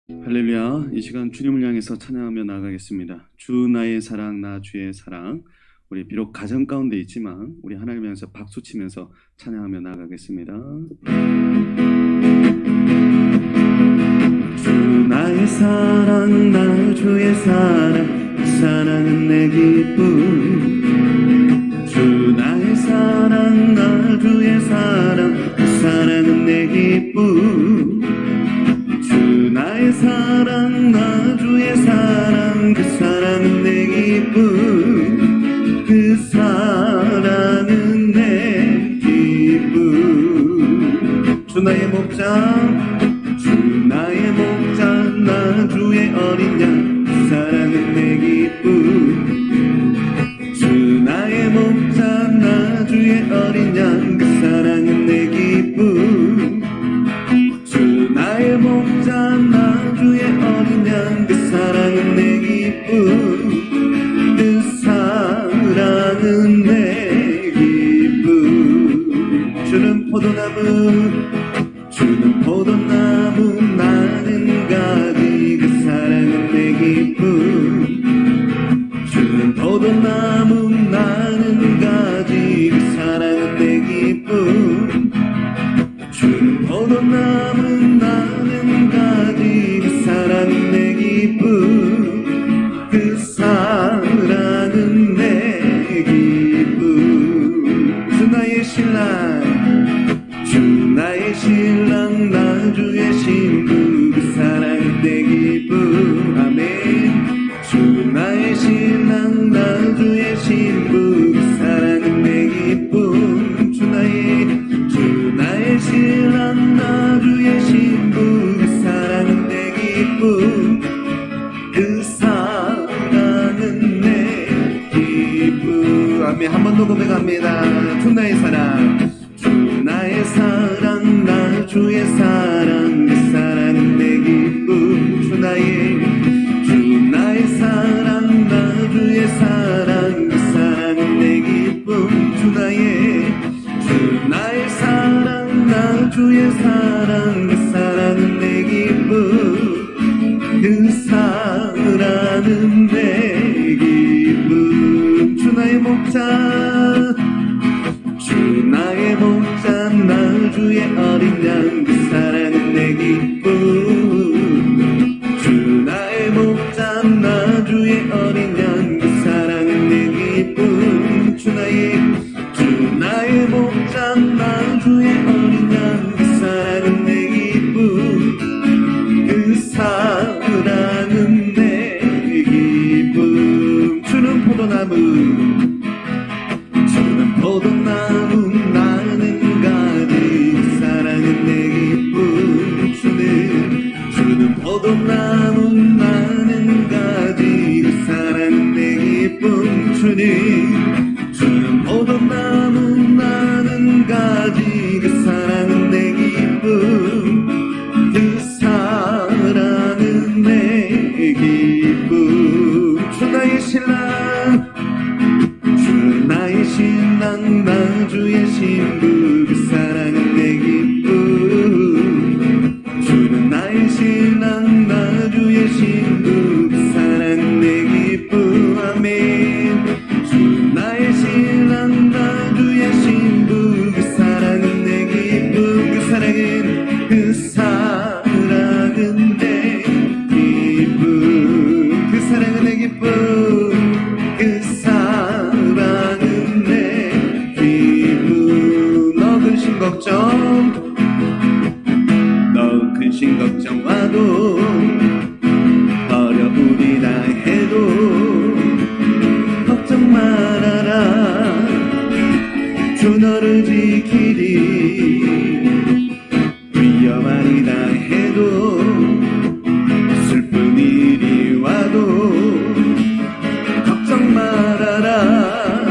할렐루야. 이 시간 주님을 향해서 찬양하며 나아가겠습니다. 주 나의 사랑 나 주의 사랑. 우리 비록 가정 가운데 있지만 우리 하나님 향해서 박수치면서 찬양하며 나아가겠습니다. 주 나의 사랑 나 주의 사랑 그 사랑은 내 기쁨. 주 나의 사랑 나 주의 사랑 그 사랑은 내 기쁨. 주 나의 사랑 나 주의 사랑 그 사랑은 내 기쁨. 그 사랑은 내 기쁨. 주 나의 목장 주 나의 목장 나 주의 어린 양 그 사랑은 내 기쁨. 주 나의 목장 나 주의 어린 양 그 사랑은 내 기쁨. 주 나의 목장 나 주의 어린 양 그 사랑은 내 기쁨. 그 사랑은 내 기쁨. 주는 포도나무 나는 가지 그 사랑은 내 기쁨. 주는 포도나무 나는 가지 그 사랑은 내 기쁨. 주는 포도나무 나는 가지 그 사랑은 내 기쁨. 그 사랑은 내 기쁨. 주 나의 신랑 주 나의 신랑 나 주의 신부 그 사랑은 내 기쁨. 아멘. 주 나의 신랑 나 주의 신부 그 사랑은 내 기쁨. 주 나의 신랑 나 주의 신부 그 사랑은 내 기쁨. 그 사랑은 내 기쁨. 아멘. 한 번 더 고백합니다. 주 나의 사랑 주 나의 사랑 나 주의 사랑 그 사랑은 내 기쁨. 주 나의 사랑 나 주의 사랑 그 사랑은 내 기쁨. 주 나의 사랑 나 주의 사랑 그 사랑은 내 기쁨. 그 사랑은 내 기쁨. 주 나의 목자 주 나의 목자 나 주의 어린 양 그 사랑은 내 기쁨. 주 나의 목자 나 주의 어린 양 그 사랑은 내 기쁨. 주 나의 목자 나 주의 어린 양 그 사랑은 내 기쁨. 그 사랑은 내 기쁨. 주는 포도나무 나는 가지 그 사랑은 내 기쁨. 주는 포도나무 나는 가지 그 사랑은 내 기쁨. 주는 포도나무 나는 가지 그 사랑은 내 기쁨. 그 사랑은 내 기쁨. 주 나의 신랑 나 주의 신부 그 사랑은 내 기쁨. 주는 나의 신랑 나 주의 신부 그 사랑은 내 기쁨. 아멘. 주 나의 신랑 나 주의 신부 그 사랑은 내 기쁨. 그 사랑은 내 기쁨. 그 사랑은 내 기쁨. 그 사랑은 내 기쁨. 너 근심 걱정 와도 어려우리라 해도 걱정 말아라. 주 너를 지키리. 위험하리라 해도 슬픈 일이 와도 걱정 말아라.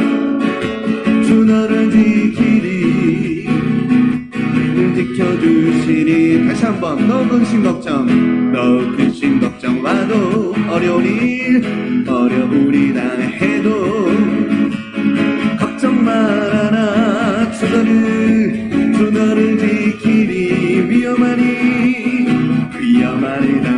주 너를 지키리. 지켜주시리. 다시 한번 너 근심 걱정 와도 어려우리라 해도 걱정 말아라. 주 너를 지키리. 위험하리라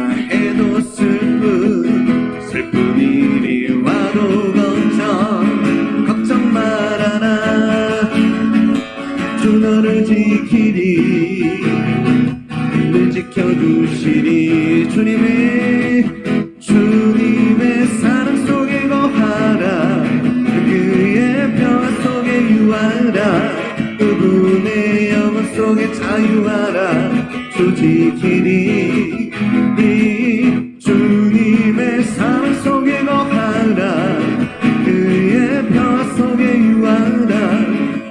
주님의 사랑 속에 거하라. 그의 평화 속에 유하라. 그분의 영원 속에 자유하라. 주 지키리. 주님의 사랑 속에 거하라. 그의 평화 속에 유하라.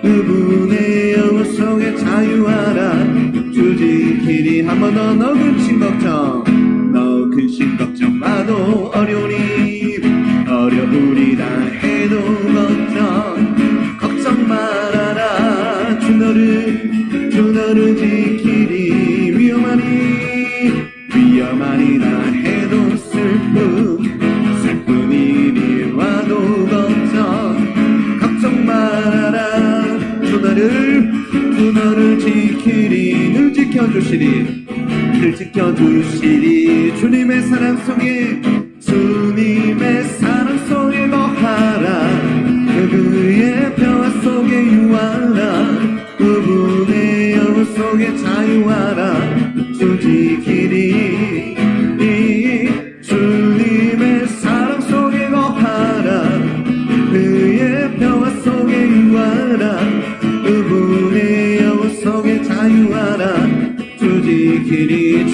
그분의 영원 속에 자유하라. 주 지키리. 한 번 더. 너 근심 걱정, 너 근심 걱정 마도 어려우리 다 해도 걱정 말아라. 주 너를 지키리. 위험하니 다 해도 슬픈 일이 와도 걱정 말아라. 주 너를 지키리. 늘 지켜주시리. 주님의 사랑 속에 거하라. 그의 평화 속에 유하라. 그분의 영원 속에 자유하라. 주 지키리. 주님의 사랑 속에 거하라. 그의 평화 속에 유하라. 그분의 영원 속에 자유하라. 주 지키리.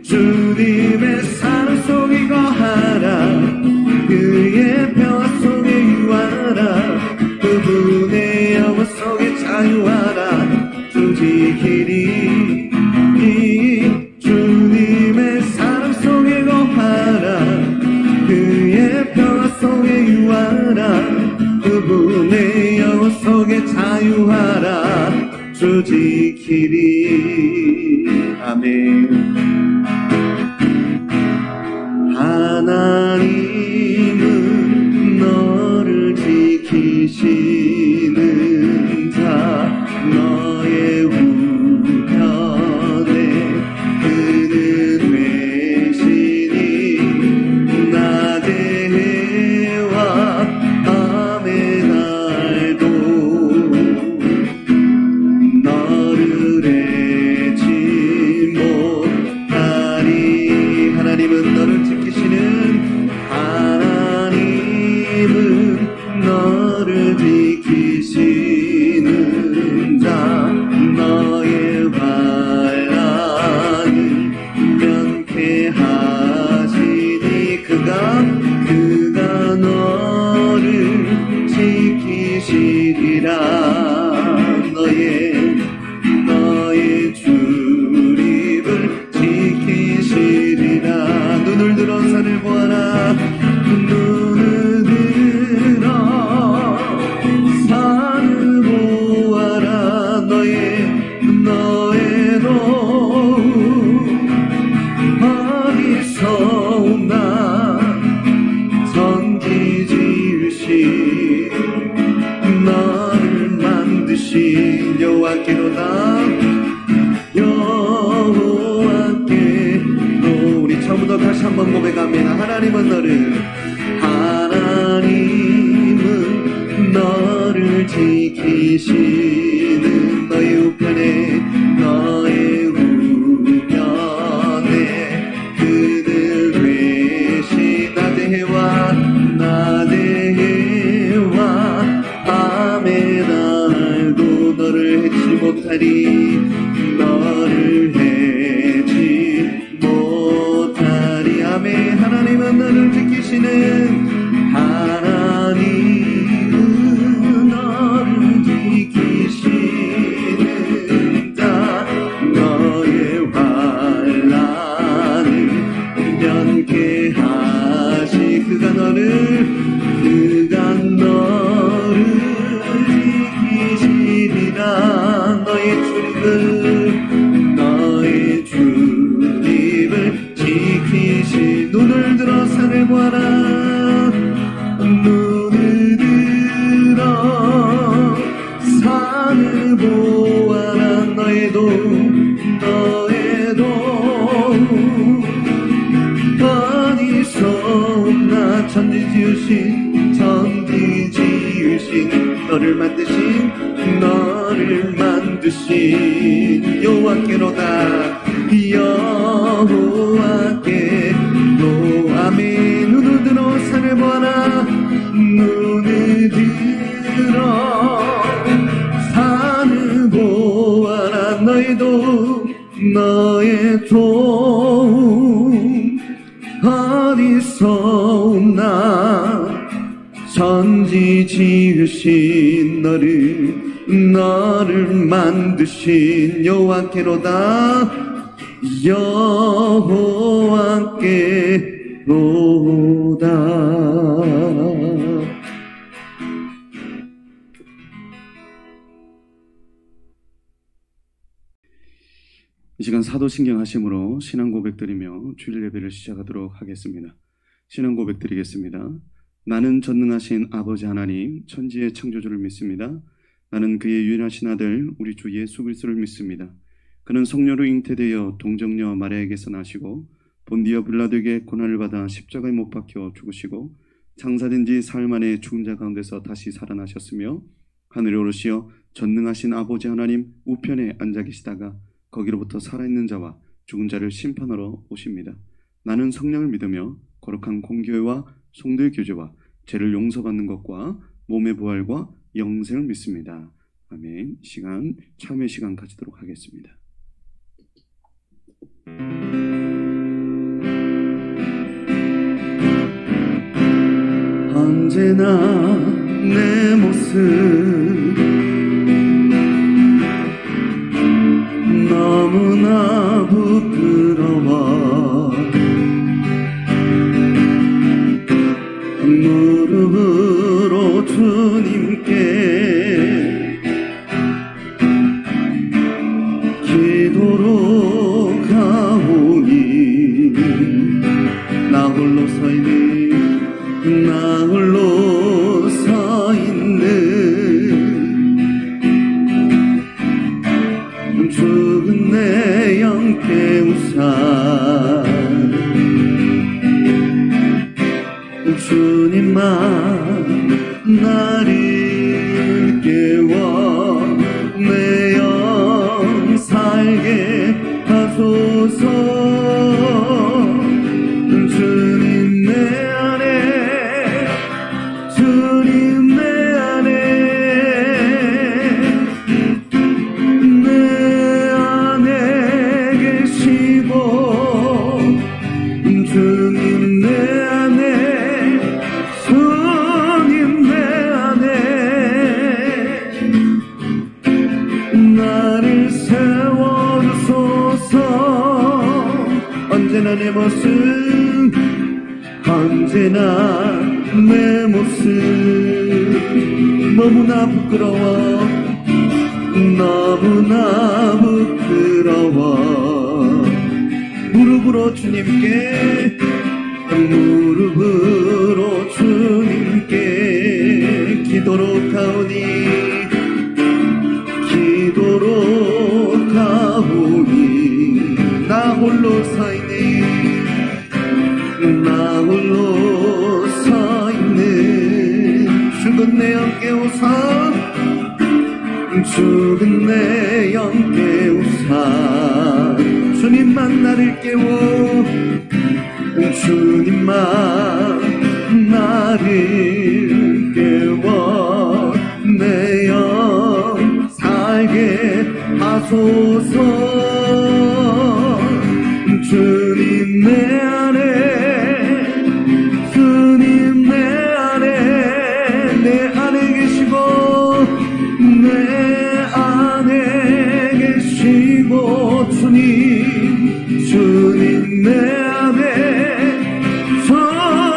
주님의 사랑 속에 거하라. 그의 평화 속에 유하라. 그분의 영원 속에 자유하라. 주 지키리. 주님의 사랑 속에 거하라. 그의 평화 속에 유하라. 그분의 영원 속에 자유하라. 주 지키리. 아멘. 하나님은 너를 지키시는 자. 너의 우편에 그는 외시니. 낮의 해와 밤의 날도 너를 해치 못하리. 하나님은 너를 지키시는 자. 너의 환난을 면케하시니. 그가 너를 지키시리라. 너의 출입을 지키시리라. 눈을 들어 산을 보아라. 눈을 들어 산을 보아라. 너의 도움 어디서 오나. 천지 지으신 너를 만드신 여호와께로다. 여호와께로. 우리 처음부터 다시 한번 고백합니다. 하나님은 너를 지키시는. 너의 우편에 그들 외시. 낮의 해와 밤의 날도 너를 해치 못하리. 아멘. 하나님은 너를 지키시는. 지키시는 자. 너의 환난을 면케하시. 그가 너를 지키시리라. 너의 출입을 지키시. 눈을 들어 산을 보아라. 눈을 들어 산을 보아라. 너의 도움 어디서 없나. 천지 지으신 너를 만드신 여호와께로다. 너의 도움 어디서 오나 천지 지으신 너를 만드신 여호와께로다 여호와께로다. 이 시간 사도신경 하심으로 신앙 고백드리며 주일 예배를 시작하도록 하겠습니다. 신앙 고백드리겠습니다. 나는 전능하신 아버지 하나님 천지의 창조주를 믿습니다. 나는 그의 유일하신 아들 우리 주 예수 그리스도를 믿습니다. 그는 성령으로 잉태되어 동정녀 마리아에게서 나시고 본디오 빌라도에게 고난을 받아 십자가에 못 박혀 죽으시고 장사된 지 사흘 만에 죽은 자 가운데서 다시 살아나셨으며 하늘에 오르시어 전능하신 아버지 하나님 우편에 앉아 계시다가 거기로부터 살아있는 자와 죽은 자를 심판하러 오십니다. 나는 성령을 믿으며 거룩한 공교회와 성도의 교제와 죄를 용서받는 것과 몸의 부활과 영생을 믿습니다. 아멘. 시간 참회 시간 가지도록 하겠습니다. 언제나 내 모습 너무나 부끄러워 무릎으로 주님께 기도로 가오니 나 홀로 서 있는 죽은 내 영께 우사 주님만 나를 깨워 내 영 살게 하소서. 주님 내 안에 주님 내 안에 계시고 주님 내 안에 주님 내 안에 나를 세워주소서. 언제나 내 모습 언제나 내 모습 너무나 부끄러워 너무나 부끄러워 무릎으로 주님께 무릎으로 주님께 기도로 가오니 기도로 가오니 나 홀로 서 있네 나 홀로 서 있는 죽은 내 영 깨우사 죽은 내 영 깨우사 주님만 나를 깨워 주님만 나를 깨워 내 영 살게 하소서. 주님 내 안에 주님 내 안에 계시고 내 안에 계시고 주님 내 안에 주님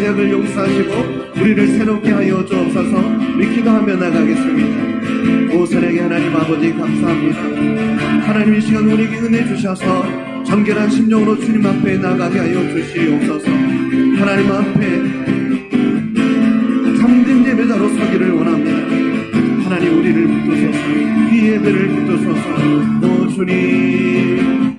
죄악을 용서하시고 우리를 새롭게 하여 주옵소서. 우리 기도하며 나가겠습니다. 오 사랑의 하나님 아버지 감사합니다. 하나님 이 시간 우리에게 은혜 주셔서 정결한 심령으로 주님 앞에 나가게 하여 주시옵소서. 하나님 앞에 참된 예배자로 서기를 원합니다. 하나님 우리를 붙드소서. 이 예배를 붙드소서. 오 주님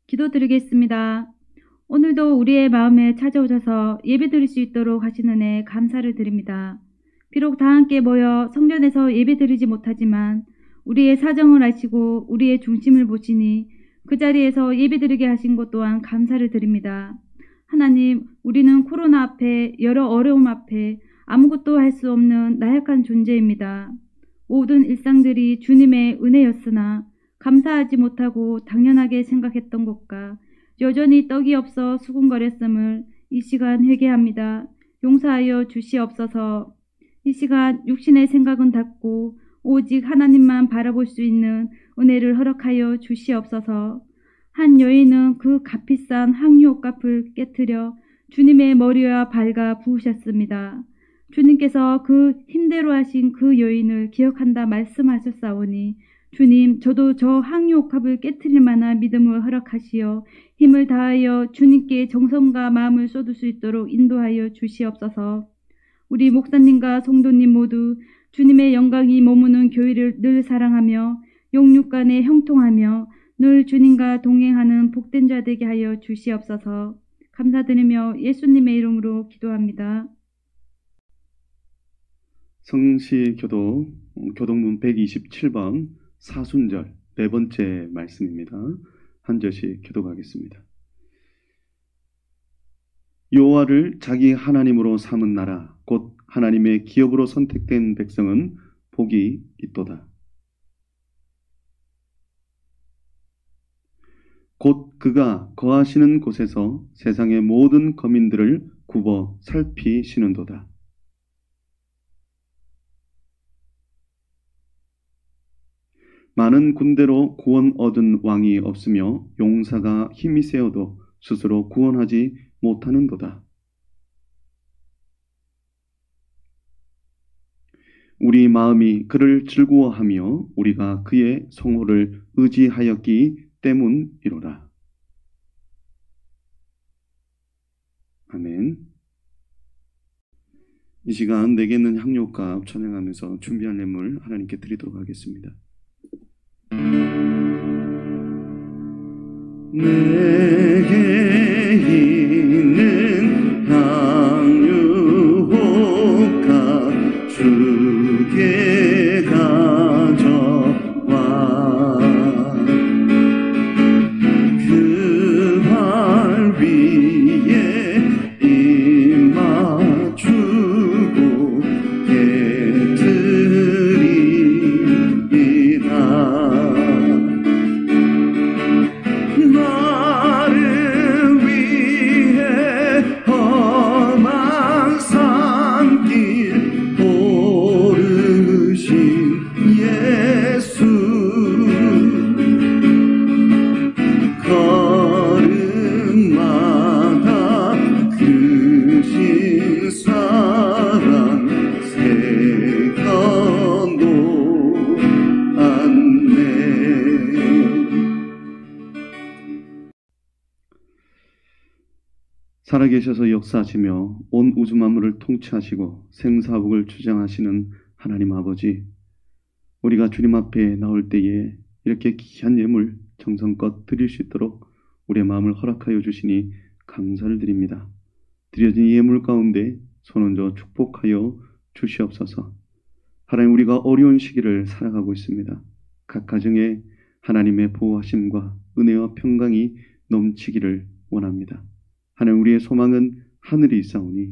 기도드리겠습니다. 오늘도 우리의 마음에 찾아오셔서 예배드릴 수 있도록 하신 은혜 감사를 드립니다. 비록 다 함께 모여 성전에서 예배드리지 못하지만 우리의 사정을 아시고 우리의 중심을 보시니 그 자리에서 예배드리게 하신 것 또한 감사를 드립니다. 하나님, 우리는 코로나 앞에 여러 어려움 앞에 아무것도 할 수 없는 나약한 존재입니다. 모든 일상들이 주님의 은혜였으나 감사하지 못하고 당연하게 생각했던 것과 여전히 떡이 없어 수군거렸음을 이 시간 회개합니다. 용서하여 주시옵소서. 이 시간 육신의 생각은 닫고 오직 하나님만 바라볼 수 있는 은혜를 허락하여 주시옵소서. 한 여인은 그 값비싼 향유옥값을 깨뜨려 주님의 머리와 발가 부으셨습니다. 주님께서 그 힘대로 하신 그 여인을 기억한다 말씀하셨사오니 주님, 저도 저 향유옥합을 깨트릴 만한 믿음을 허락하시어 힘을 다하여 주님께 정성과 마음을 쏟을 수 있도록 인도하여 주시옵소서. 우리 목사님과 성도님 모두 주님의 영광이 머무는 교회를 늘 사랑하며 영육 간에 형통하며 늘 주님과 동행하는 복된 자 되게 하여 주시옵소서. 감사드리며 예수님의 이름으로 기도합니다. 성시교도 교동문 127번 사순절 네 번째 말씀입니다. 한 절씩 교독하겠습니다. 여호와를 자기 하나님으로 삼은 나라 곧 하나님의 기업으로 선택된 백성은 복이 있도다. 곧 그가 거하시는 곳에서 세상의 모든 거민들을 굽어 살피시는도다. 많은 군대로 구원 얻은 왕이 없으며 용사가 힘이 세어도 스스로 구원하지 못하는도다. 우리 마음이 그를 즐거워하며 우리가 그의 성호를 의지하였기 때문이로라. 아멘. 이 시간 내게 있는 향료값 찬양하면서 준비한 예물 하나님께 드리도록 하겠습니다. 내게 있는 향유옥값 주께 가져와 그 발 위에 입 맞추고 깨뜨리리라. 나를 살아계셔서 역사하시며 온 우주 만물을 통치하시고 생사복을 주장하시는 하나님 아버지, 우리가 주님 앞에 나올 때에 이렇게 귀한 예물 정성껏 드릴 수 있도록 우리의 마음을 허락하여 주시니 감사를 드립니다. 드려진 예물 가운데 손얹어 축복하여 주시옵소서. 하나님, 우리가 어려운 시기를 살아가고 있습니다. 각 가정에 하나님의 보호하심과 은혜와 평강이 넘치기를 원합니다. 하나님, 우리의 소망은 하늘에 있사오니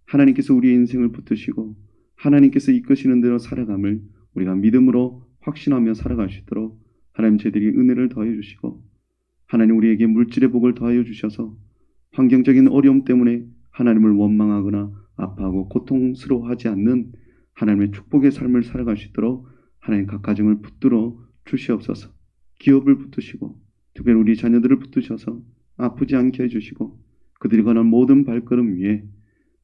하나님께서 우리의 인생을 붙드시고 하나님께서 이끄시는 대로 살아감을 우리가 믿음으로 확신하며 살아갈 수 있도록 하나님 저희들이 은혜를 더하여 주시고, 하나님 우리에게 물질의 복을 더하여 주셔서 환경적인 어려움 때문에 하나님을 원망하거나 아파하고 고통스러워하지 않는 하나님의 축복의 삶을 살아갈 수 있도록 하나님 각 가정을 붙들어 주시옵소서. 기업을 붙드시고 특별히 우리 자녀들을 붙드셔서 아프지 않게 해주시고, 그들이 가는 모든 발걸음 위에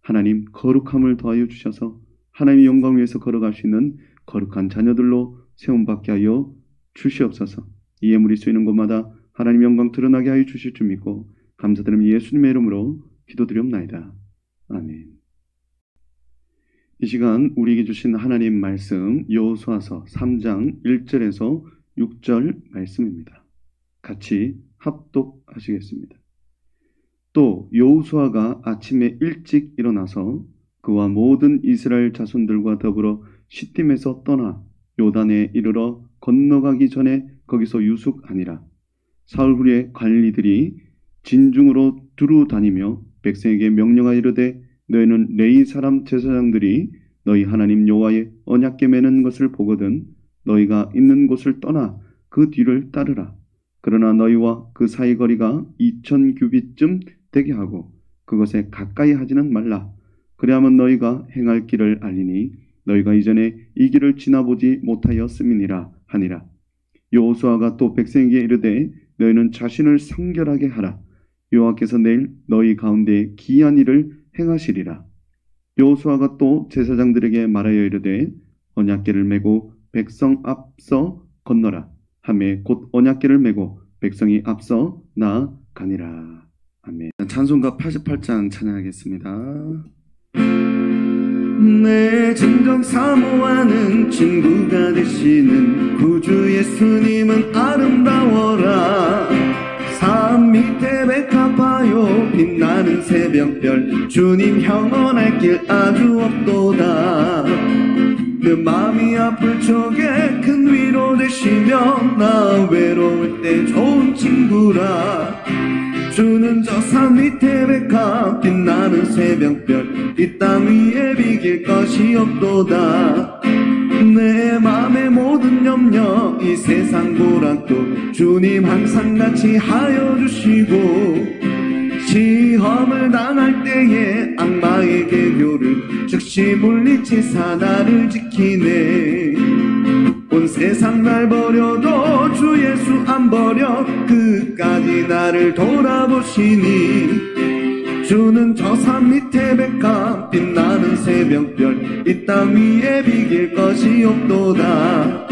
하나님 거룩함을 더하여 주셔서 하나님의 영광을 위해서 걸어갈 수 있는 거룩한 자녀들로 세움받게 하여 주시옵소서. 이 예물이 쓰이는 곳마다 하나님의 영광 드러나게 하여 주실 줄 믿고 감사드리며 예수님의 이름으로 기도드리옵나이다. 아멘. 이 시간 우리에게 주신 하나님 말씀 여호수아서 3장 1절에서 6절 말씀입니다. 같이 합독하시겠습니다. 또 여호수아가 아침에 일찍 일어나서 그와 모든 이스라엘 자손들과 더불어 시팀에서 떠나 요단에 이르러 건너가기 전에 거기서 유숙하니라. 사흘 후에 관리들이 진중으로 두루 다니며 백성에게 명령하여 이르되, 너희는 레위 사람 제사장들이 너희 하나님 여호와의 언약궤 매는 것을 보거든 너희가 있는 곳을 떠나 그 뒤를 따르라. 그러나 너희와 그 사이 거리가 2000규빗쯤 되게 하고 그것에 가까이 하지는 말라. 그래야만 너희가 행할 길을 알리니 너희가 이전에 이 길을 지나보지 못하였음이니라 하니라. 여호수아가 또 백성에게 이르되, 너희는 자신을 성결하게 하라. 여호와께서 내일 너희 가운데 기이한 일을 행하시리라. 여호수아가 또 제사장들에게 말하여 이르되, 언약궤를 메고 백성 앞서 건너라 하매 곧 언약궤를 메고 백성이 앞서 나아가니라. 아멘. 찬송가 88장 찬양하겠습니다. 내 진정 사모하는 친구가 되시는 구주 예수님은 아름다워라. 산 밑에 백합화요 빛나는 새벽별 주님 형언할 길 아주 없도다. 내 맘이 아플 적에 큰 위로 되시며 나 외로울 때 좋은 친구라. 주는 저 산 밑에 백합 빛나는 새벽별 이 땅 위에 비길 것이 없도다. 내 맘의 모든 염려 이 세상 보락도 주님 항상 같이 하여 주시고, 시험을 당할 때에 악마의 계교를 즉시 물리치사 나를 지키네. 온 세상 날 버려도 주 예수 안 버려 끝까지 나를 돌아보시니, 주는 저 산 밑에 백합 빛나는 새벽별 이 땅 위에 비길 것이 없도다.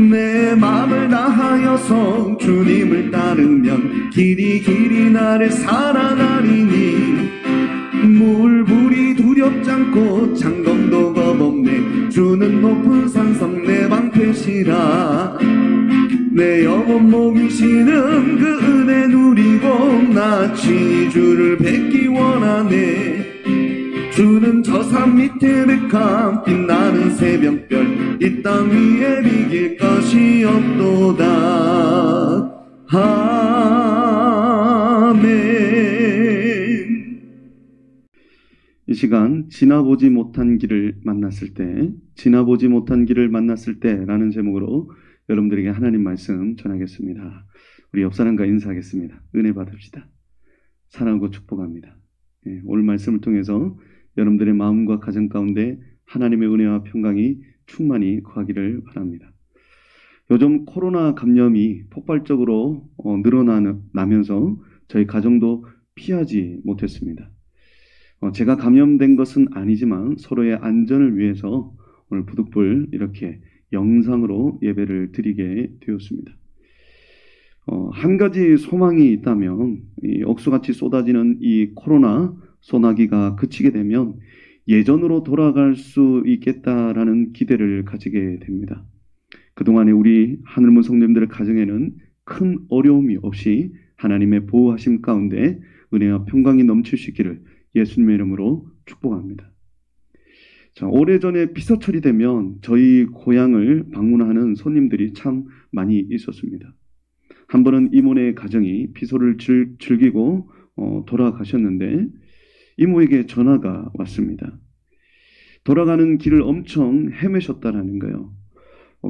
내 맘을 다하여서 주님을 따르면 길이 길이 나를 살아가리니, 물불이 두렵지 않고 장검도 겁없네. 주는 높은 산성 내 방패시라. 내 영혼 먹이시는 그 은혜 누리고 나 친히 주를 뵙기 원하네. 주는 저 산 밑에 백합 빛나는 새벽별 이 땅 위에 비길 것이 없도다. 아멘. 이 시간 지나보지 못한 길을 만났을 때, 지나보지 못한 길을 만났을 때라는 제목으로 여러분들에게 하나님 말씀 전하겠습니다. 우리 옆 사람과 인사하겠습니다. 은혜 받읍시다. 사랑하고 축복합니다. 오늘 말씀을 통해서 여러분들의 마음과 가정 가운데 하나님의 은혜와 평강이 충만히 거하기를 바랍니다. 요즘 코로나 감염이 폭발적으로 늘어나면서 저희 가정도 피하지 못했습니다. 제가 감염된 것은 아니지만 서로의 안전을 위해서 오늘 부득불 이렇게 영상으로 예배를 드리게 되었습니다. 한 가지 소망이 있다면 이 억수같이 쏟아지는 이 코로나 소나기가 그치게 되면 예전으로 돌아갈 수 있겠다라는 기대를 가지게 됩니다. 그동안에 우리 하늘문 성도님들의 가정에는 큰 어려움이 없이 하나님의 보호하심 가운데 은혜와 평강이 넘칠 수 있기를 예수님의 이름으로 축복합니다. 자, 오래전에 피서철이 되면 저희 고향을 방문하는 손님들이 참 많이 있었습니다. 한 번은 이모네 가정이 피서를 즐기고 돌아가셨는데 이모에게 전화가 왔습니다. 돌아가는 길을 엄청 헤매셨다라는 거예요.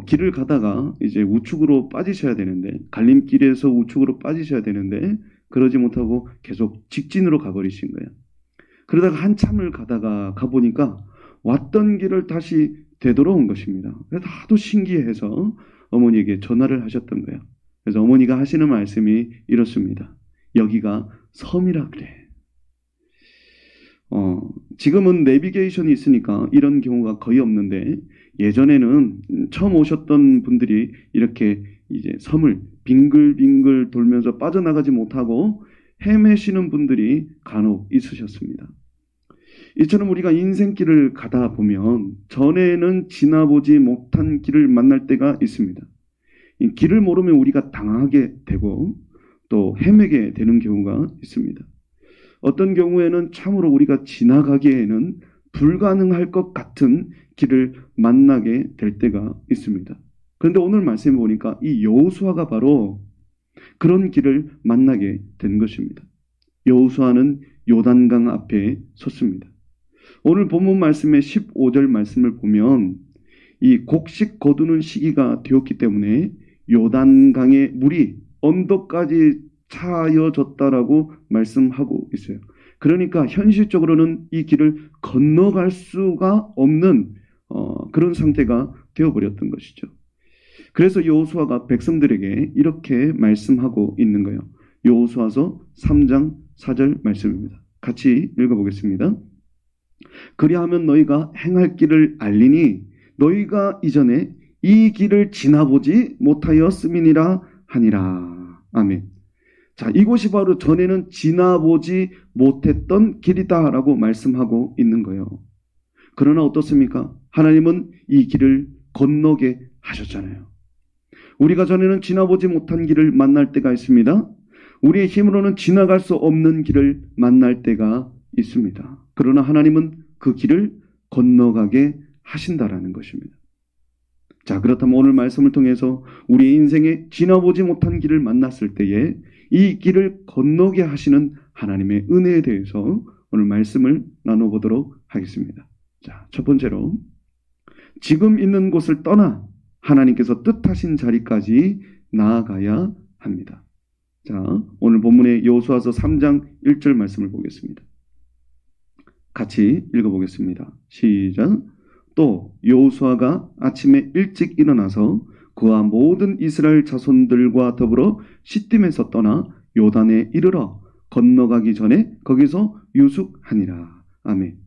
길을 가다가 이제 우측으로 빠지셔야 되는데 갈림길에서 우측으로 빠지셔야 되는데 그러지 못하고 계속 직진으로 가버리신 거예요. 그러다가 한참을 가보니까 왔던 길을 다시 되돌아온 것입니다. 그래서 하도 신기해서 어머니에게 전화를 하셨던 거예요. 그래서 어머니가 하시는 말씀이 이렇습니다. 여기가 섬이라 그래. 지금은 내비게이션이 있으니까 이런 경우가 거의 없는데 예전에는 처음 오셨던 분들이 이렇게 이제 섬을 빙글빙글 돌면서 빠져나가지 못하고 헤매시는 분들이 간혹 있으셨습니다. 이처럼 우리가 인생길을 가다 보면 전에는 지나보지 못한 길을 만날 때가 있습니다. 이 길을 모르면 우리가 당하게 되고 또 헤매게 되는 경우가 있습니다. 어떤 경우에는 참으로 우리가 지나가기에는 불가능할 것 같은 길을 만나게 될 때가 있습니다. 그런데 오늘 말씀 보니까 이 여호수아가 바로 그런 길을 만나게 된 것입니다. 여호수아는 요단강 앞에 섰습니다. 오늘 본문 말씀의 15절 말씀을 보면 이 곡식 거두는 시기가 되었기 때문에 요단강의 물이 언덕까지 차여졌다라고 말씀하고 있어요. 그러니까 현실적으로는 이 길을 건너갈 수가 없는 그런 상태가 되어버렸던 것이죠. 그래서 여호수아가 백성들에게 이렇게 말씀하고 있는 거예요. 여호수아서 3장 4절 말씀입니다. 같이 읽어보겠습니다. 그리하면 너희가 행할 길을 알리니 너희가 이전에 이 길을 지나보지 못하였음이니라 하니라. 아멘. 자, 이곳이 바로 전에는 지나보지 못했던 길이다라고 말씀하고 있는 거예요. 그러나 어떻습니까? 하나님은 이 길을 건너게 하셨잖아요. 우리가 전에는 지나보지 못한 길을 만날 때가 있습니다. 우리의 힘으로는 지나갈 수 없는 길을 만날 때가 있습니다. 그러나 하나님은 그 길을 건너가게 하신다라는 것입니다. 자, 그렇다면 오늘 말씀을 통해서 우리 인생에 지나보지 못한 길을 만났을 때에 이 길을 건너게 하시는 하나님의 은혜에 대해서 오늘 말씀을 나눠보도록 하겠습니다. 자, 첫 번째로 지금 있는 곳을 떠나 하나님께서 뜻하신 자리까지 나아가야 합니다. 자, 오늘 본문의 여호수아서 3장 1절 말씀을 보겠습니다. 같이 읽어보겠습니다. 시작. 또 여호수아가 아침에 일찍 일어나서 그와 모든 이스라엘 자손들과 더불어 시딤에서 떠나 요단에 이르러 건너가기 전에 거기서 유숙하니라. 아멘.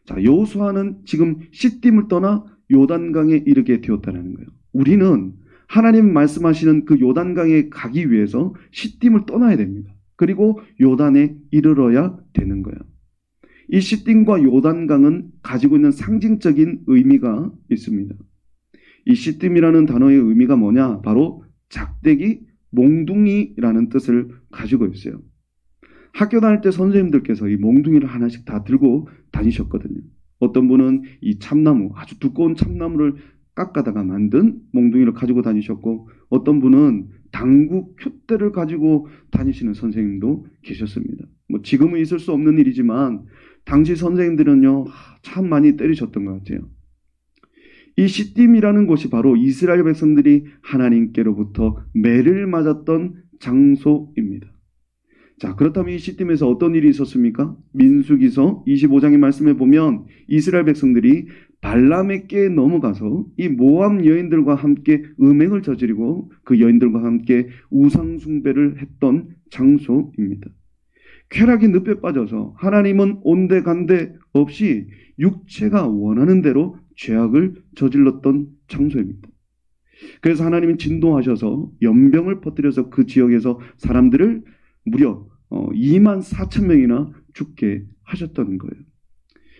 자, 여호수아는 지금 시딤을 떠나 요단강에 이르게 되었다는 거예요. 우리는 하나님 말씀하시는 그 요단강에 가기 위해서 시딤을 떠나야 됩니다. 그리고 요단에 이르러야 되는 거예요. 이 시딤과 요단강은 가지고 있는 상징적인 의미가 있습니다. 이 시딤이라는 단어의 의미가 뭐냐? 바로 작대기, 몽둥이라는 뜻을 가지고 있어요. 학교 다닐 때 선생님들께서 이 몽둥이를 하나씩 다 들고 다니셨거든요. 어떤 분은 이 참나무, 아주 두꺼운 참나무를 깎아다가 만든 몽둥이를 가지고 다니셨고, 어떤 분은 당구 큐대를 가지고 다니시는 선생님도 계셨습니다. 뭐 지금은 있을 수 없는 일이지만 당시 선생님들은요, 참 많이 때리셨던 것 같아요. 이 시딤이라는 곳이 바로 이스라엘 백성들이 하나님께로부터 매를 맞았던 장소입니다. 자, 그렇다면 이 시딤에서 어떤 일이 있었습니까? 민수기서 25장의 말씀에 보면 이스라엘 백성들이 발람에게 넘어가서 이 모압 여인들과 함께 음행을 저지르고 그 여인들과 함께 우상 숭배를 했던 장소입니다. 쾌락이 늪에 빠져서 하나님은 온데간데 없이 육체가 원하는 대로 죄악을 저질렀던 장소입니다. 그래서 하나님이 진동하셔서 연병을 퍼뜨려서 그 지역에서 사람들을 무려 24,000명이나 죽게 하셨던 거예요.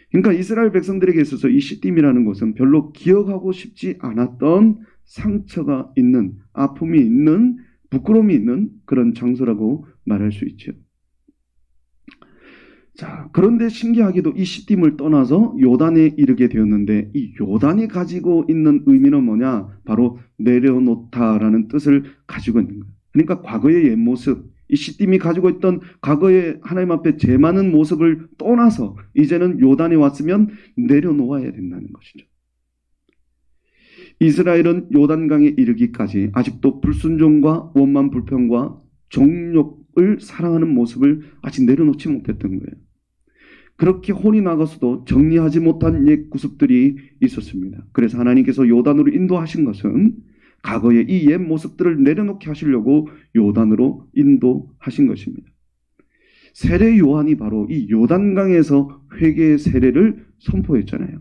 그러니까 이스라엘 백성들에게 있어서 이 시딤이라는 곳은 별로 기억하고 싶지 않았던 상처가 있는, 아픔이 있는, 부끄러움이 있는 그런 장소라고 말할 수 있죠. 자, 그런데 신기하게도 이 시딤을 떠나서 요단에 이르게 되었는데 이 요단이 가지고 있는 의미는 뭐냐? 바로 내려놓다라는 뜻을 가지고 있는 거예요. 그러니까 과거의 옛 모습, 이 시딤이 가지고 있던 과거의 하나님 앞에 죄 많은 모습을 떠나서 이제는 요단에 왔으면 내려놓아야 된다는 것이죠. 이스라엘은 요단강에 이르기까지 아직도 불순종과 원만 불평과 정욕을 사랑하는 모습을 아직 내려놓지 못했던 거예요. 그렇게 혼이 나가서도 정리하지 못한 옛 구습들이 있었습니다. 그래서 하나님께서 요단으로 인도하신 것은 과거의 이 옛 모습들을 내려놓게 하시려고 요단으로 인도하신 것입니다. 세례 요한이 바로 이 요단강에서 회개의 세례를 선포했잖아요.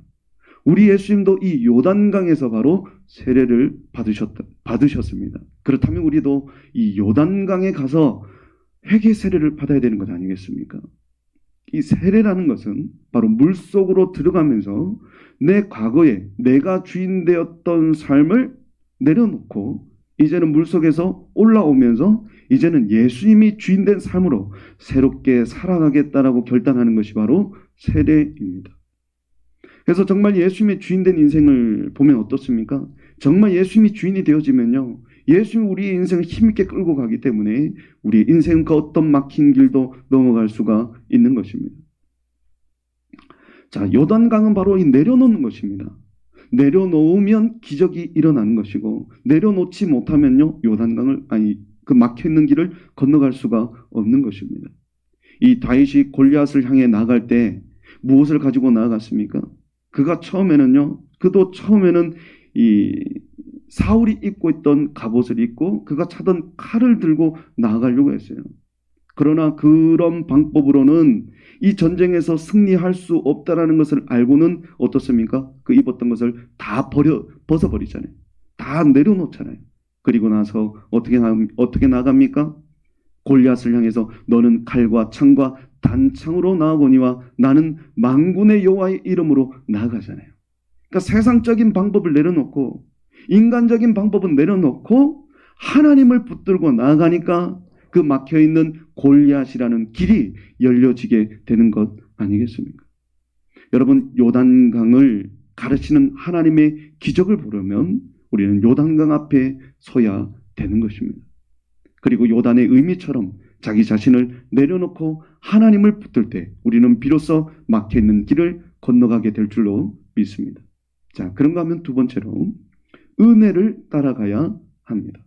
우리 예수님도 이 요단강에서 바로 세례를 받으셨습니다. 그렇다면 우리도 이 요단강에 가서 회개 세례를 받아야 되는 것 아니겠습니까? 이 세례라는 것은 바로 물속으로 들어가면서 내 과거에 내가 주인 되었던 삶을 내려놓고 이제는 물속에서 올라오면서 이제는 예수님이 주인 된 삶으로 새롭게 살아가겠다라고 결단하는 것이 바로 세례입니다. 그래서 정말 예수님의 주인 된 인생을 보면 어떻습니까? 정말 예수님이 주인이 되어지면요, 예수님이 우리의 인생을 힘있게 끌고 가기 때문에 우리의 인생은 그 어떤 막힌 길도 넘어갈 수가 있는 것입니다. 자, 요단강은 바로 이 내려놓는 것입니다. 내려놓으면 기적이 일어나는 것이고 내려놓지 못하면요, 요단강을 그 막혀있는 길을 건너갈 수가 없는 것입니다. 이 다윗이 골리앗을 향해 나갈 때 무엇을 가지고 나아갔습니까? 그도 처음에는 이 사울이 입고 있던 갑옷을 입고 그가 차던 칼을 들고 나아가려고 했어요. 그러나 그런 방법으로는 이 전쟁에서 승리할 수 없다라는 것을 알고는 어떻습니까? 그 입었던 것을 다 벗어버리잖아요. 다 내려놓잖아요. 그리고 나서 어떻게 나갑니까? 골리앗을 향해서 너는 칼과 창과 단창으로 나아오니와 나는 만군의 여호와의 이름으로 나아가잖아요. 그러니까 세상적인 방법을 내려놓고 인간적인 방법은 내려놓고 하나님을 붙들고 나아가니까 그 막혀있는 골리앗이라는 길이 열려지게 되는 것 아니겠습니까? 여러분, 요단강을 가르치는 하나님의 기적을 보려면 우리는 요단강 앞에 서야 되는 것입니다. 그리고 요단의 의미처럼 자기 자신을 내려놓고 하나님을 붙들 때 우리는 비로소 막혀있는 길을 건너가게 될 줄로 믿습니다. 자, 그런가 하면 두 번째로 은혜를 따라가야 합니다.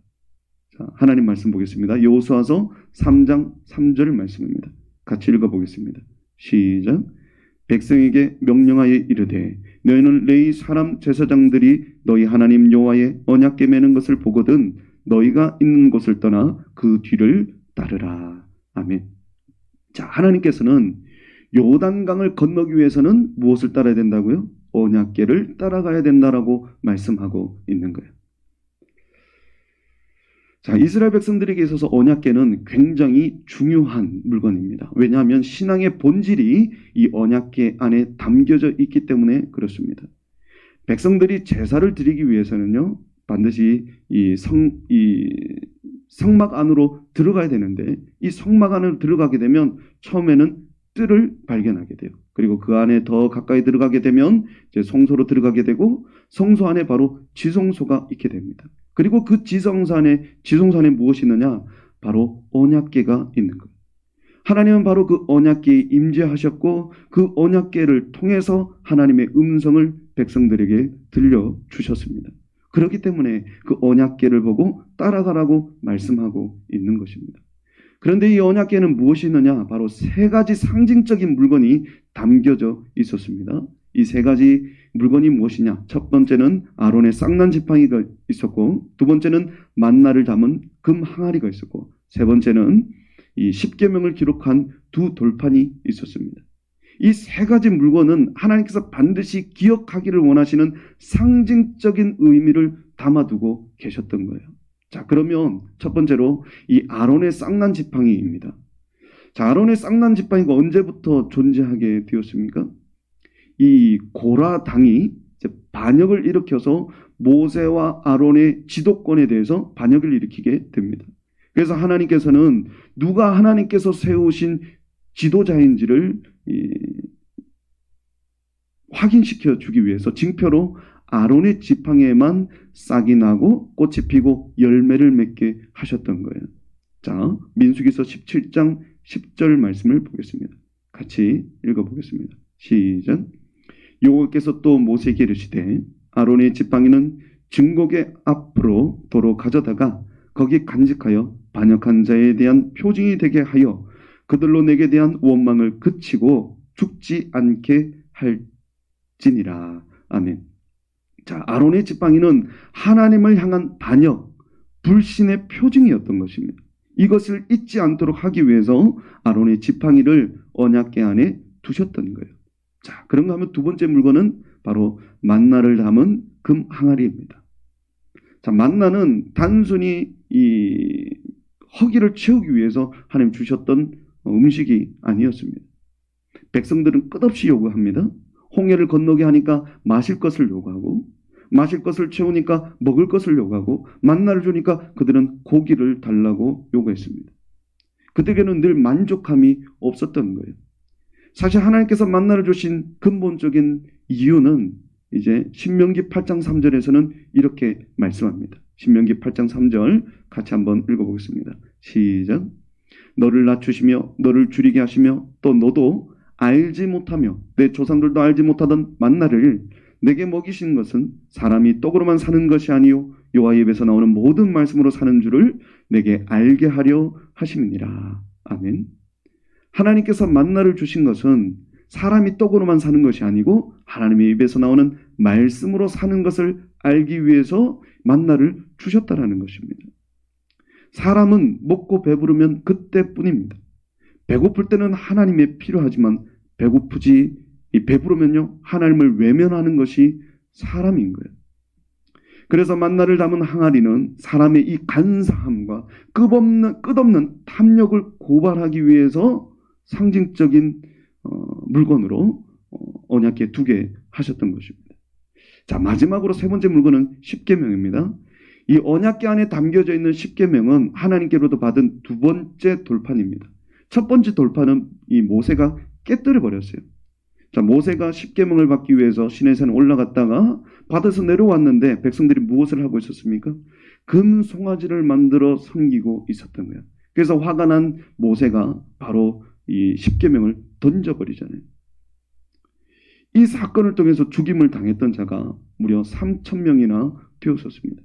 자, 하나님 말씀 보겠습니다. 여호수아서 3장 3절 말씀입니다. 같이 읽어보겠습니다. 시작. 백성에게 명령하여 이르되 너희는 레위 사람 제사장들이 너희 하나님 여호와의 언약궤 매는 것을 보거든 너희가 있는 곳을 떠나 그 뒤를 따르라. 아멘. 자, 하나님께서는 요단강을 건너기 위해서는 무엇을 따라야 된다고요? 언약궤를 따라가야 된다라고 말씀하고 있는 거예요. 자, 이스라엘 백성들에게 있어서 언약궤는 굉장히 중요한 물건입니다. 왜냐하면 신앙의 본질이 이 언약궤 안에 담겨져 있기 때문에 그렇습니다. 백성들이 제사를 드리기 위해서는요, 반드시 이 성막 안으로 들어가야 되는데 이 성막 안으로 들어가게 되면 처음에는 뜰을 발견하게 돼요. 그리고 그 안에 더 가까이 들어가게 되면 이제 성소로 들어가게 되고 성소 안에 바로 지성소가 있게 됩니다. 그리고 그 지성소 안에 무엇이 있느냐? 바로 언약궤가 있는 거예요. 하나님은 바로 그 언약궤에 임재하셨고 그 언약궤를 통해서 하나님의 음성을 백성들에게 들려주셨습니다. 그렇기 때문에 그 언약궤를 보고 따라가라고 말씀하고 있는 것입니다. 그런데 이 언약궤는 무엇이 있느냐? 바로 세 가지 상징적인 물건이 담겨져 있었습니다. 이 세 가지 물건이 무엇이냐? 첫 번째는 아론의 쌍난 지팡이가 있었고, 두 번째는 만나를 담은 금 항아리가 있었고, 세 번째는 이 십계명을 기록한 두 돌판이 있었습니다. 이 세 가지 물건은 하나님께서 반드시 기억하기를 원하시는 상징적인 의미를 담아두고 계셨던 거예요. 자, 그러면 첫 번째로 이 아론의 쌍난 지팡이입니다. 자, 아론의 쌍난 지팡이가 언제부터 존재하게 되었습니까? 이 고라 당이 반역을 일으켜서 모세와 아론의 지도권에 대해서 반역을 일으키게 됩니다. 그래서 하나님께서는 누가 하나님께서 세우신 지도자인지를 확인시켜 주기 위해서 징표로 아론의 지팡이에만 싹이 나고 꽃이 피고 열매를 맺게 하셨던 거예요. 자, 민수기서 17장 10절 말씀을 보겠습니다. 같이 읽어보겠습니다. 시작. 여호와께서 또 모세에게 이르시되 아론의 지팡이는 증거궤 앞으로 도로 가져다가 거기 간직하여 반역한 자에 대한 표징이 되게 하여 그들로 내게 대한 원망을 그치고 죽지 않게 할지니라. 아멘. 자, 아론의 지팡이는 하나님을 향한 반역, 불신의 표징이었던 것입니다. 이것을 잊지 않도록 하기 위해서 아론의 지팡이를 언약궤 안에 두셨던 거예요. 자, 그런가 하면 두 번째 물건은 바로 만나를 담은 금 항아리입니다. 자, 만나는 단순히 이 허기를 채우기 위해서 하나님 주셨던 음식이 아니었습니다. 백성들은 끝없이 요구합니다. 홍해를 건너게 하니까 마실 것을 요구하고, 마실 것을 채우니까 먹을 것을 요구하고, 만나를 주니까 그들은 고기를 달라고 요구했습니다. 그들에게는 늘 만족함이 없었던 거예요. 사실 하나님께서 만나를 주신 근본적인 이유는 이제 신명기 8장 3절에서는 이렇게 말씀합니다. 신명기 8장 3절 같이 한번 읽어보겠습니다. 시작. 너를 낮추시며 너를 줄이게 하시며 또 너도 알지 못하며 내 조상들도 알지 못하던 만나를 내게 먹이신 것은 사람이 떡으로만 사는 것이 아니요 여호와의 입에서 나오는 모든 말씀으로 사는 줄을 내게 알게 하려 하심이니라. 아멘. 하나님께서 만나를 주신 것은 사람이 떡으로만 사는 것이 아니고 하나님의 입에서 나오는 말씀으로 사는 것을 알기 위해서 만나를 주셨다라는 것입니다. 사람은 먹고 배부르면 그때뿐입니다. 배고플 때는 하나님이 필요하지만 배부르면요 하나님을 외면하는 것이 사람인 거예요. 그래서 만나를 담은 항아리는 사람의 이 간사함과 끝없는 탐욕을 고발하기 위해서 상징적인 물건으로 언약궤에 두게 하셨던 것입니다. 자, 마지막으로 세 번째 물건은 십계명입니다. 이 언약궤 안에 담겨져 있는 십계명은 하나님께로도 받은 두 번째 돌판입니다. 첫 번째 돌판은 이 모세가 깨뜨려 버렸어요. 자, 모세가 십계명을 받기 위해서 시내산에 올라갔다가 받아서 내려왔는데 백성들이 무엇을 하고 있었습니까? 금 송아지를 만들어 섬기고 있었던 거예요. 그래서 화가 난 모세가 바로 이 십계명을 던져버리잖아요. 이 사건을 통해서 죽임을 당했던 자가 무려 3,000명이나 되었었습니다.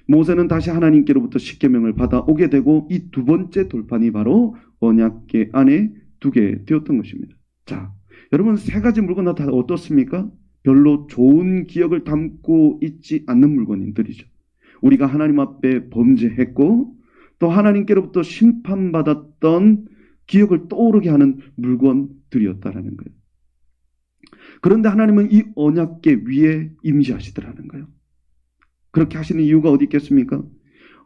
모세는 다시 하나님께로부터 십계명을 받아오게 되고 이 두 번째 돌판이 바로 언약궤 안에 두게 되었던 것입니다. 자, 여러분 세 가지 물건 다 어떻습니까? 별로 좋은 기억을 담고 있지 않는 물건들이죠. 우리가 하나님 앞에 범죄했고 또 하나님께로부터 심판받았던 기억을 떠오르게 하는 물건들이었다라는 거예요. 그런데 하나님은 이 언약궤 위에 임시하시더라는 거예요. 그렇게 하시는 이유가 어디 있겠습니까?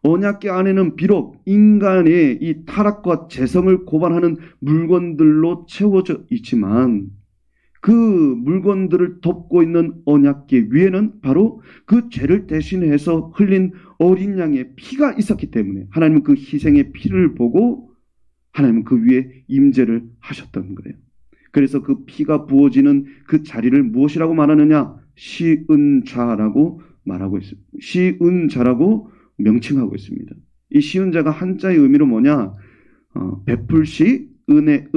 언약궤 안에는 비록 인간의 이 타락과 재성을 고발하는 물건들로 채워져 있지만 그 물건들을 덮고 있는 언약궤 위에는 바로 그 죄를 대신해서 흘린 어린 양의 피가 있었기 때문에 하나님은 그 희생의 피를 보고 하나님은 그 위에 임재를 하셨던 거예요. 그래서 그 피가 부어지는 그 자리를 무엇이라고 말하느냐? 시은자라고 말하고 있습니다. 시은자라고 명칭하고 있습니다. 이 시은자가 한자의 의미로 뭐냐? 베풀시, 은혜,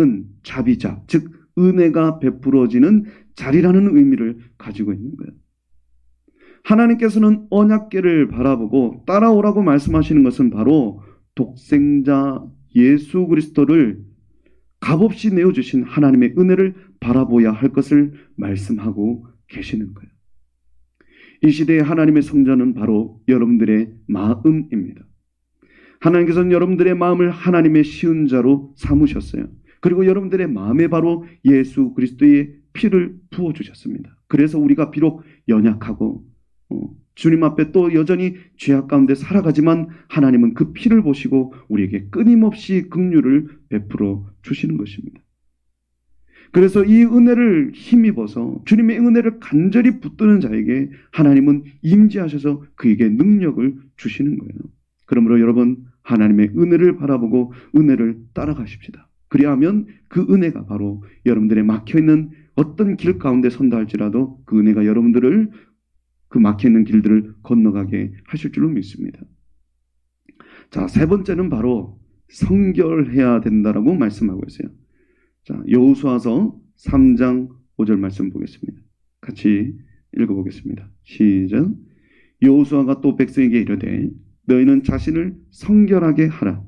자비자, 즉 은혜가 베풀어지는 자리라는 의미를 가지고 있는 거예요. 하나님께서는 언약궤를 바라보고 따라오라고 말씀하시는 것은 바로 독생자 예수 그리스도를 값없이 내어주신 하나님의 은혜를 바라보아야 할 것을 말씀하고 계시는 거예요. 이 시대의 하나님의 성전은 바로 여러분들의 마음입니다. 하나님께서는 여러분들의 마음을 하나님의 시은자로 삼으셨어요. 그리고 여러분들의 마음에 바로 예수 그리스도의 피를 부어주셨습니다. 그래서 우리가 비록 연약하고 주님 앞에 또 여전히 죄악 가운데 살아가지만 하나님은 그 피를 보시고 우리에게 끊임없이 긍휼을 베풀어 주시는 것입니다. 그래서 이 은혜를 힘입어서 주님의 은혜를 간절히 붙드는 자에게 하나님은 임재하셔서 그에게 능력을 주시는 거예요. 그러므로 여러분, 하나님의 은혜를 바라보고 은혜를 따라가십시다. 그리하면 그 은혜가 바로 여러분들의 막혀있는 어떤 길 가운데 선다 할지라도 그 은혜가 여러분들을 그 막혀있는 길들을 건너가게 하실 줄로 믿습니다. 자, 세 번째는 바로 성결해야 된다라고 말씀하고 있어요. 자, 여호수아서 3장 5절 말씀 보겠습니다. 같이 읽어보겠습니다. 시작. 여호수아가 또 백성에게 이르되 너희는 자신을 성결하게 하라.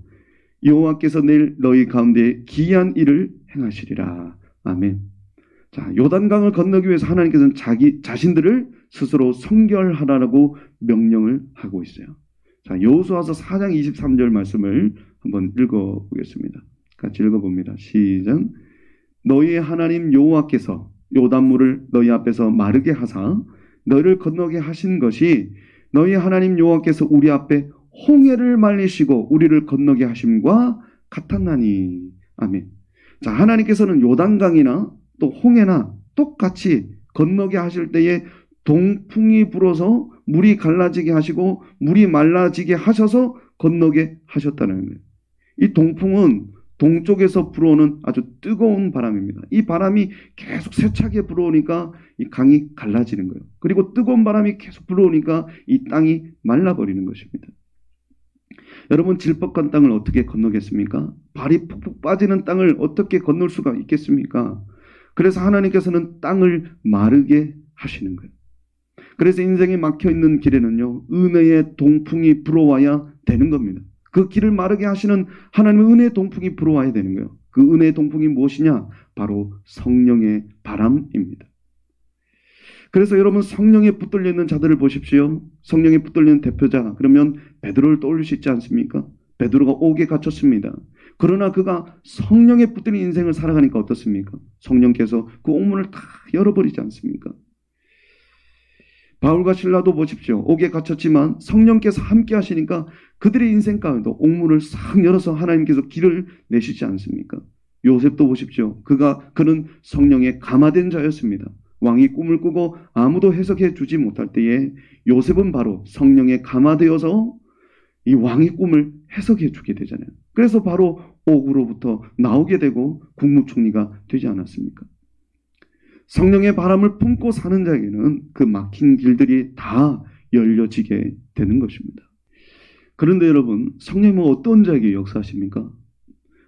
여호와께서 내일 너희 가운데 기이한 일을 행하시리라. 아멘. 자, 요단강을 건너기 위해서 하나님께서는 자신들을 스스로 성결하라고 명령을 하고 있어요. 자, 여호수아서 4장 23절 말씀을 한번 읽어보겠습니다. 같이 읽어봅니다. 시작. 너희의 하나님 여호와께서 요단물을 너희 앞에서 마르게 하사 너희를 건너게 하신 것이 너희 하나님 여호와께서 우리 앞에 홍해를 말리시고 우리를 건너게 하심과 같았나니. 아멘. 자, 하나님께서는 요단강이나 또 홍해나 똑같이 건너게 하실 때에 동풍이 불어서 물이 갈라지게 하시고 물이 말라지게 하셔서 건너게 하셨다는 거예요. 이 동풍은 동쪽에서 불어오는 아주 뜨거운 바람입니다. 이 바람이 계속 세차게 불어오니까 이 강이 갈라지는 거예요. 그리고 뜨거운 바람이 계속 불어오니까 이 땅이 말라버리는 것입니다. 여러분, 질퍽한 땅을 어떻게 건너겠습니까? 발이 푹푹 빠지는 땅을 어떻게 건널 수가 있겠습니까? 그래서 하나님께서는 땅을 마르게 하시는 거예요. 그래서 인생에 막혀있는 길에는요, 은혜의 동풍이 불어와야 되는 겁니다. 그 길을 마르게 하시는 하나님의 은혜의 동풍이 불어와야 되는 거예요. 그 은혜의 동풍이 무엇이냐? 바로 성령의 바람입니다. 그래서 여러분, 성령에 붙들려 있는 자들을 보십시오. 성령에 붙들려 있는 대표자, 그러면 베드로를 떠올릴 수 있지 않습니까? 베드로가 옥에 갇혔습니다. 그러나 그가 성령에 붙들린 인생을 살아가니까 어떻습니까? 성령께서 그 옥문을 다 열어버리지 않습니까? 바울과 실라도 보십시오. 옥에 갇혔지만 성령께서 함께 하시니까 그들의 인생 가운데도 옥문을 싹 열어서 하나님께서 길을 내시지 않습니까? 요셉도 보십시오. 그는 성령에 감화된 자였습니다. 왕이 꿈을 꾸고 아무도 해석해 주지 못할 때에 요셉은 바로 성령에 감화되어서 이 왕의 꿈을 해석해 주게 되잖아요. 그래서 바로 옥으로부터 나오게 되고 국무총리가 되지 않았습니까? 성령의 바람을 품고 사는 자에게는 그 막힌 길들이 다 열려지게 되는 것입니다. 그런데 여러분, 성령은 어떤 자에게 역사하십니까?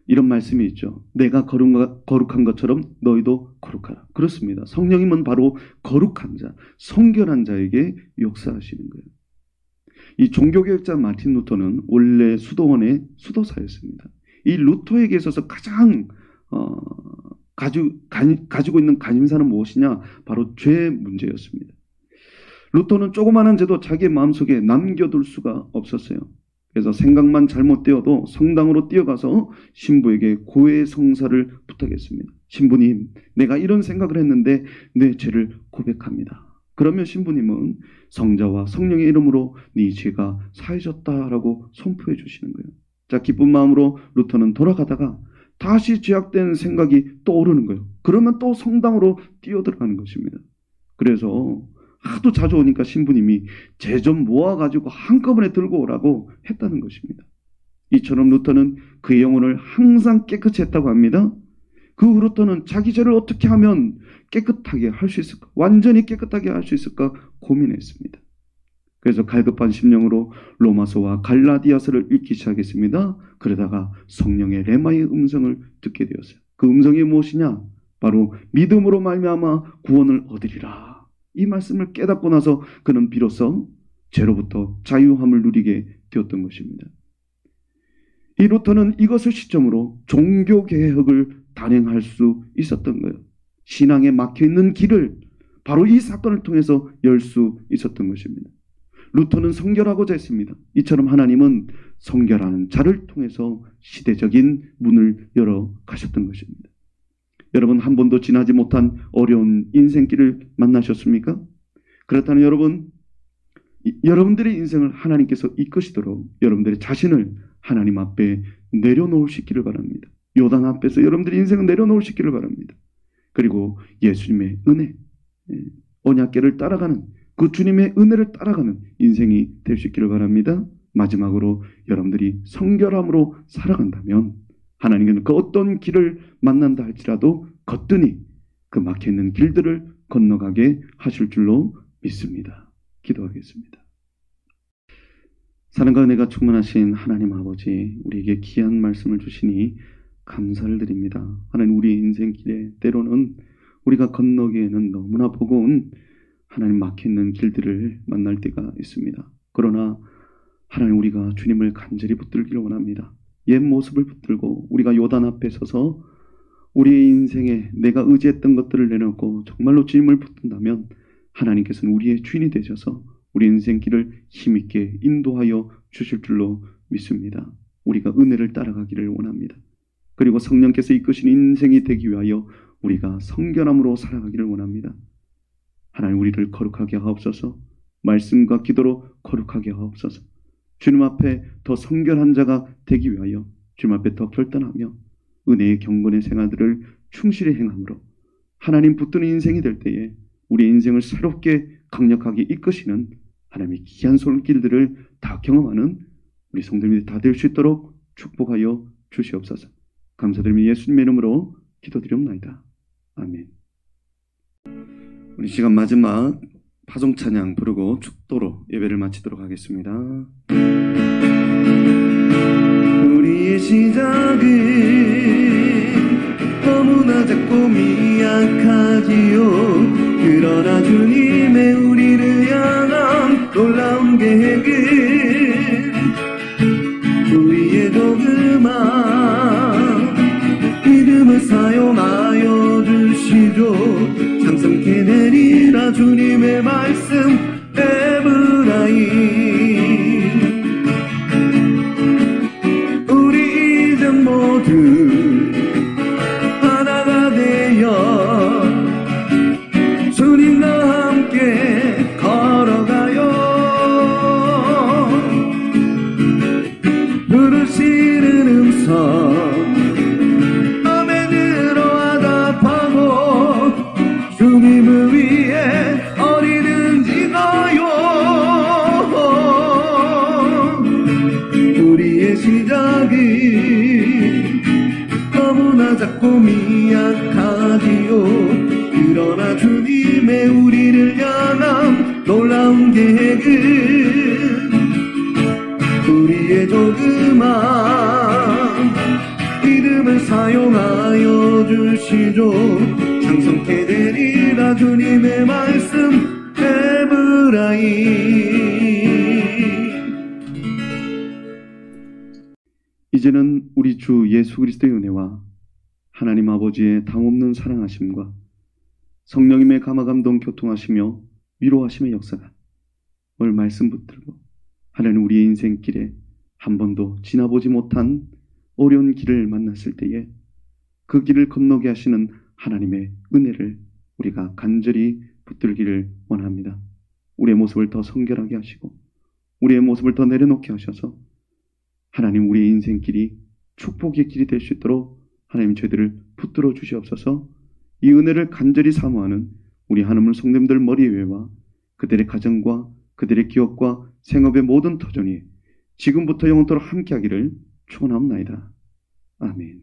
이런 말씀이 있죠. 내가 거룩한 것처럼 너희도 거룩하라. 그렇습니다. 성령님은 바로 거룩한 자, 성결한 자에게 역사하시는 거예요. 이 종교개혁자 마틴 루터는 원래 수도원의 수도사였습니다. 이 루터에게 있어서 가장 가지고 있는 관심사는 무엇이냐? 바로 죄 문제였습니다. 루터는 조그마한 죄도 자기의 마음속에 남겨둘 수가 없었어요. 그래서 생각만 잘못되어도 성당으로 뛰어가서 신부에게 고해 성사를 부탁했습니다. 신부님, 내가 이런 생각을 했는데 내 죄를 고백합니다. 그러면 신부님은 성자와 성령의 이름으로 네 죄가 사해졌다라고 선포해 주시는 거예요. 자, 기쁜 마음으로 루터는 돌아가다가 다시 죄악된 생각이 떠오르는 거예요. 그러면 또 성당으로 뛰어들어가는 것입니다. 그래서 하도 자주 오니까 신부님이 죄 좀 모아가지고 한꺼번에 들고 오라고 했다는 것입니다. 이처럼 루터는 그의 영혼을 항상 깨끗이 했다고 합니다. 그 후 루터는 자기 죄를 어떻게 하면 깨끗하게 할 수 있을까? 완전히 깨끗하게 할 수 있을까? 고민했습니다. 그래서 갈급한 심령으로 로마서와 갈라디아서를 읽기 시작했습니다. 그러다가 성령의 레마의 음성을 듣게 되었어요. 그 음성이 무엇이냐? 바로 믿음으로 말미암아 구원을 얻으리라. 이 말씀을 깨닫고 나서 그는 비로소 죄로부터 자유함을 누리게 되었던 것입니다. 이 루터는 이것을 시점으로 종교개혁을 단행할 수 있었던 거예요. 신앙에 막혀있는 길을 바로 이 사건을 통해서 열 수 있었던 것입니다. 루터는 성결하고자 했습니다. 이처럼 하나님은 성결하는 자를 통해서 시대적인 문을 열어 가셨던 것입니다. 여러분, 한 번도 지나지 못한 어려운 인생길을 만나셨습니까? 그렇다면 여러분들의 인생을 하나님께서 이끄시도록 여러분들의 자신을 하나님 앞에 내려놓으시기를 바랍니다. 요단 앞에서 여러분들의 인생을 내려놓으시기를 바랍니다. 그리고 예수님의 은혜, 언약궤를 따라가는 그 주님의 은혜를 따라가는 인생이 될 수 있기를 바랍니다. 마지막으로 여러분들이 성결함으로 살아간다면 하나님은 그 어떤 길을 만난다 할지라도 거뜬히 그 막혀있는 길들을 건너가게 하실 줄로 믿습니다. 기도하겠습니다. 사랑과 은혜가 충만하신 하나님 아버지, 우리에게 귀한 말씀을 주시니 감사를 드립니다. 하나님, 우리의 인생길에 때로는 우리가 건너기에는 너무나 버거운 하나님 막혀있는 길들을 만날 때가 있습니다. 그러나 하나님, 우리가 주님을 간절히 붙들기를 원합니다. 옛 모습을 붙들고 우리가 요단 앞에 서서 우리의 인생에 내가 의지했던 것들을 내놓고 정말로 주님을 붙든다면 하나님께서는 우리의 주인이 되셔서 우리 인생길을 힘있게 인도하여 주실 줄로 믿습니다. 우리가 은혜를 따라가기를 원합니다. 그리고 성령께서 이끄신 인생이 되기 위하여 우리가 성결함으로 살아가기를 원합니다. 하나님, 우리를 거룩하게 하옵소서. 말씀과 기도로 거룩하게 하옵소서. 주님 앞에 더 성결한 자가 되기 위하여 주님 앞에 더 결단하며 은혜의 경건의 생활들을 충실히 행함으로 하나님 붙드는 인생이 될 때에 우리 인생을 새롭게 강력하게 이끄시는 하나님의 귀한 손길들을 다 경험하는 우리 성도님들이 다 될 수 있도록 축복하여 주시옵소서. 감사드리며 예수님의 이름으로 기도드리옵나이다. 아멘. 우리 시간 마지막 파송 찬양 부르고 축도로 예배를 마치도록 하겠습니다. 우리의 시작은 너무나 작고 미약하지요. 그러나 주님의 우리를 향한 놀라운 계획은 우리의 조그만 믿음을 사용하여 주시죠. 장성케 되리라 주님의 말씀 에브라임. 우리 이제 모두 하나가 되어 주님과 함께 걸어가요. 부르시는 음성 주님을 위해 어디든지 가요. 우리의 시작이 너무나 작고 미약하지요. 그러나 주님의 우리를 향한 놀라운 계획은 우리의 조그만 믿음을 사용하여 주시죠. 장성케 되리라 주님의 말씀 에브라임. 이제는 우리 주 예수 그리스도의 은혜와 하나님 아버지의 담없는 사랑하심과 성령님의 감화감동 교통하시며 위로하심의 역사가 오늘 말씀 붙들고 하나님 우리의 인생길에 한 번도 지나보지 못한 어려운 길을 만났을 때에 그 길을 건너게 하시는 하나님의 은혜를 우리가 간절히 붙들기를 원합니다. 우리의 모습을 더 성결하게 하시고 우리의 모습을 더 내려놓게 하셔서 하나님 우리의 인생길이 축복의 길이 될 수 있도록 하나님 저희들을 붙들어 주시옵소서. 이 은혜를 간절히 사모하는 우리 하나님의 성도님들 머리 위에와 그들의 가정과 그들의 기업과 생업의 모든 터전이 지금부터 영원토록 함께하기를 축원하옵나이다. 아멘.